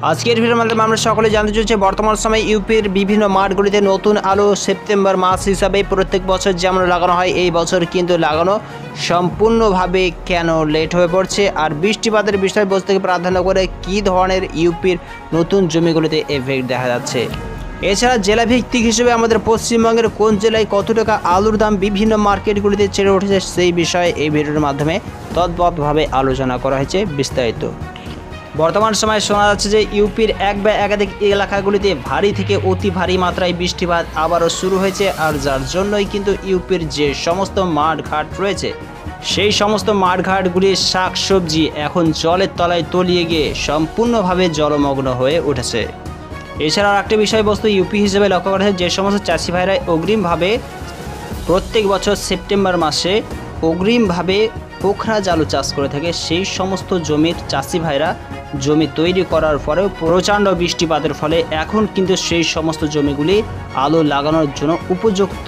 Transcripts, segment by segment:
আজকের ভিডিওর মাধ্যমে আমরা সকলে জানতে চলেছি বর্তমান সময়ে ইউপির বিভিন্ন মাঠগুলিতে নতুন আলু সেপ্টেম্বর মাস হিসাবে প্রত্যেক বছর যেমন লাগানো হয় এই বছর কিন্তু লাগানো সম্পূর্ণভাবে কেন লেট হয়ে পড়ছে আর বৃষ্টিপাতের বিষয়বস্তুকে প্রাধান্য করে কী ধরনের ইউপির নতুন জমিগুলিতে এফেক্ট দেখা যাচ্ছে। এছাড়া জেলা ভিত্তিক হিসেবে আমাদের পশ্চিমবঙ্গের কোন জেলায় কত টাকা আলুর দাম বিভিন্ন মার্কেটগুলিতে চেড়ে উঠেছে সেই বিষয়ে এই ভিডিওর মাধ্যমে তৎপরভাবে আলোচনা করা হয়েছে বিস্তারিত। বর্তমান সময়ে শোনা যাচ্ছে যে ইউপির এক বা একাধিক এলাকাগুলিতে ভারী থেকে অতি ভারী মাত্রায় বৃষ্টিপাত আবারও শুরু হয়েছে আর যার জন্যই কিন্তু ইউপির যে সমস্ত মাঠঘাট রয়েছে সেই সমস্ত মাঠঘাটগুলির শাকসবজি এখন জলের তলায় তলিয়ে গিয়ে সম্পূর্ণভাবে জলমগ্ন হয়ে উঠেছে। এছাড়াও একটি বিষয়বস্তু ইউপি হিসেবে লক্ষ্য করা যায় যে সমস্ত চাষি ভাইরা অগ্রিমভাবে প্রত্যেক বছর সেপ্টেম্বর মাসে অগ্রিমভাবে পোখরাজ আলু চাষ করে থাকে সেই সমস্ত জমির চাষি ভাইরা জমি তৈরি করার পরেও প্রচণ্ড বৃষ্টিপাতের ফলে এখন কিন্তু সেই সমস্ত জমিগুলি আলু লাগানোর জন্য উপযুক্ত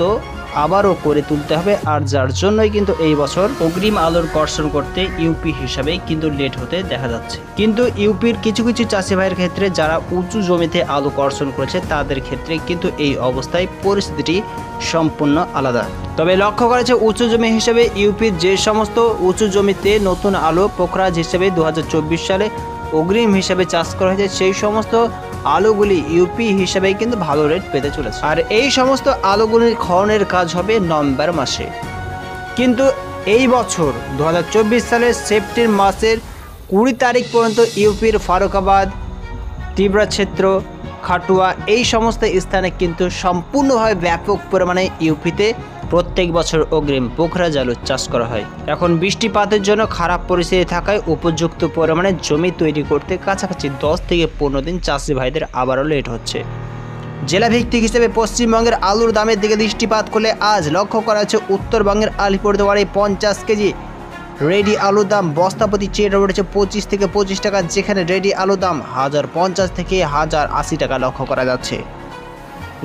আবারও করে তুলতে হবে আর যার জন্যই কিন্তু এই বছর অগ্রিম আলুর কর্ষণ করতে ইউপি হিসাবে কিন্তু লেট হতে দেখা যাচ্ছে। কিন্তু ইউপির কিছু কিছু চাষি ভাইয়ের ক্ষেত্রে যারা উঁচু জমিতে আলু কর্ষণ করেছে তাদের ক্ষেত্রে কিন্তু এই অবস্থায় পরিস্থিতি সম্পূর্ণ আলাদা। তবে লক্ষ্য করেছে উঁচু জমি হিসেবে ইউপির যে সমস্ত উঁচু জমিতে নতুন আলু পোখরাজ হিসেবে 2024 সালে অগ্রিম হিসেবে চাষ করা হয়েছে সেই সমস্ত আলুগুলি ইউপি হিসেবে কিন্তু ভালো রেট পেতে চলেছে আর এই সমস্ত আলুগুলির খননের কাজ হবে নভেম্বর মাসে। কিন্তু এই বছর 2024 সালের সেপ্টেম্বর মাসের 20 তারিখ পর্যন্ত ইউপির ফারুকাবাদ, তিবড়াক্ষেত্র, খাটুয়া এই সমস্ত স্থানে কিন্তু সম্পূর্ণভাবে ব্যাপক পরিমাণে ইউপিতে প্রত্যেক বছর অগ্রিম পোখরাজ আলু চাষ করা হয়। এখন বৃষ্টিপাতের জন্য খারাপ পরিস্থিতি থাকায় উপযুক্ত পরিমাণে জমি তৈরি করতে কাছাকাছি 10 থেকে 15 দিন চাষি ভাইদের আবারও লেট হচ্ছে। জেলা ভিত্তিক হিসেবে পশ্চিমবঙ্গের আলুর দামের দিকে দৃষ্টিপাত করলে আজ লক্ষ্য করা হচ্ছে উত্তরবঙ্গের আলিপুরদুয়ারে 50 কেজি রেডি আলুর দাম বস্তাপতি চেয়ে উঠেছে 25 থেকে 25 টাকা, যেখানে রেডি আলুর দাম 1050 থেকে 1080 টাকা লক্ষ্য করা যাচ্ছে।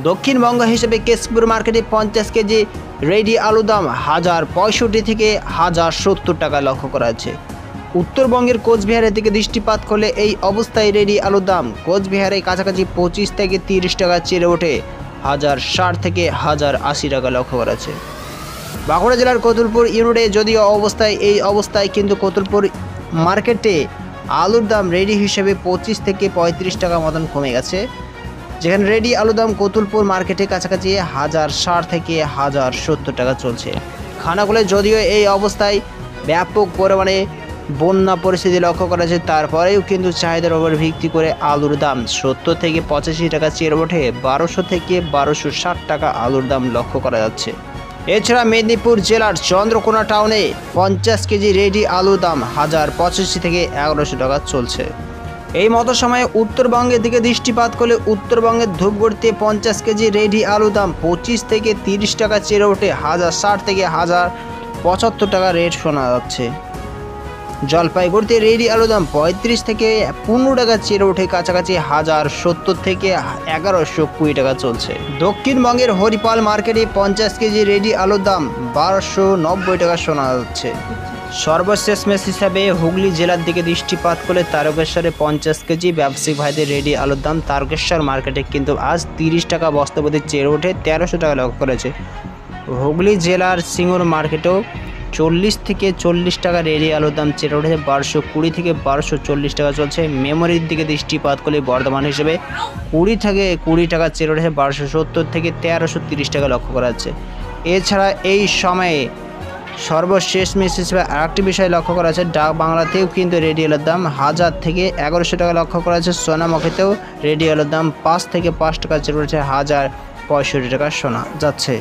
দক্ষিণবঙ্গ হিসেবে কেশপুর মার্কেটে 50 কেজি রেডি আলুর দাম 1065 থেকে 1070 টাকা লক্ষ্য করা যাচ্ছে। উত্তরবঙ্গের কোচবিহারের দিকে দৃষ্টিপাত করলে এই অবস্থায় রেডি আলুর দাম কোচবিহারে কাছাকাছি 25 থেকে 30 টাকা চেড়ে ওঠে 1060 থেকে 1080 টাকা লক্ষ্য করা যাচ্ছে। বাঁকুড়া জেলার কতুলপুর ইউনিটে যদিও এই অবস্থায় কিন্তু কতুলপুর মার্কেটে আলুর দাম রেডি হিসেবে 25 থেকে 35 টাকা মতন কমে গেছে, যেখানে রেডি আলুর দাম কতুলপুর মার্কেটে কাছাকাছি 1060 থেকে 1070 টাকা চলছে। খানাকুলে যদিও এই অবস্থায় ব্যাপক পরিমাণে বন্যা পরিস্থিতি লক্ষ্য করা যায় তারপরেও কিন্তু চাহিদার উপর ভিত্তি করে আলুর দাম 70 থেকে 85 টাকা চেয়ে ওঠে 1200 থেকে 1260 টাকা আলুর দাম লক্ষ্য করা যাচ্ছে। এছাড়া মেদিনীপুর জেলার চন্দ্রকোনা টাউনে 50 কেজি রেডি আলুর দাম 1085 থেকে 1100 টাকা চলছে। এই মতো সময়ে উত্তরবঙ্গের দিকে দৃষ্টিপাত করলে উত্তরবঙ্গের ধূপগুড়িতে 50 কেজি রেডি আলুর দাম 25 থেকে 30 টাকা চেড়ে ওঠে 1060 থেকে 1075 টাকা রেট শোনা যাচ্ছে। জলপাইগুড়িতে রেডি আলুর দাম 35 থেকে 15 টাকা চেড়ে ওঠে কাছাকাছি 1070 থেকে 1120 টাকা চলছে। দক্ষিণবঙ্গের হরিপাল মার্কেটে 50 কেজি রেডি আলুর দাম 1290 টাকা শোনা যাচ্ছে। সর্বশেষ ম্যাচ হিসাবে হুগলি জেলার দিকে দৃষ্টিপাত করলে তারকেশ্বরে 50 কেজি ব্যবসায়িক ভাইদের রেডি আলুর দাম তারকেশ্বর মার্কেটে কিন্তু আজ 30 টাকা বস্তাপতি চেড়ে ওঠে 1300 টাকা লক্ষ্য করেছে। হুগলি জেলার সিঙ্গুর মার্কেটেও 40 থেকে 40 টাকা রেডি আলুর দাম চেড়ে উঠেছে 1220 থেকে 1240 টাকা চলছে। মেমোরির দিকে দৃষ্টিপাত করলে বর্ধমান হিসেবে 20 থেকে 20 টাকা চেড়ে উঠেছে 1270 থেকে 1330 টাকা লক্ষ্য করা যাচ্ছে। এছাড়া এই সময়ে সর্বশেষ ম্যাচ হিসেবে আরেকটি বিষয় লক্ষ্য করা যাচ্ছে ডাক বাংলাতেও কিন্তু রেডি আলুর দাম 1000 থেকে 1100 টাকা লক্ষ্য করা যাচ্ছে। সোনামুখীতেও রেডি আলুর দাম 5 থেকে 5 টাকা চেড়ে উঠেছে 1065 টাকা শোনা যাচ্ছে।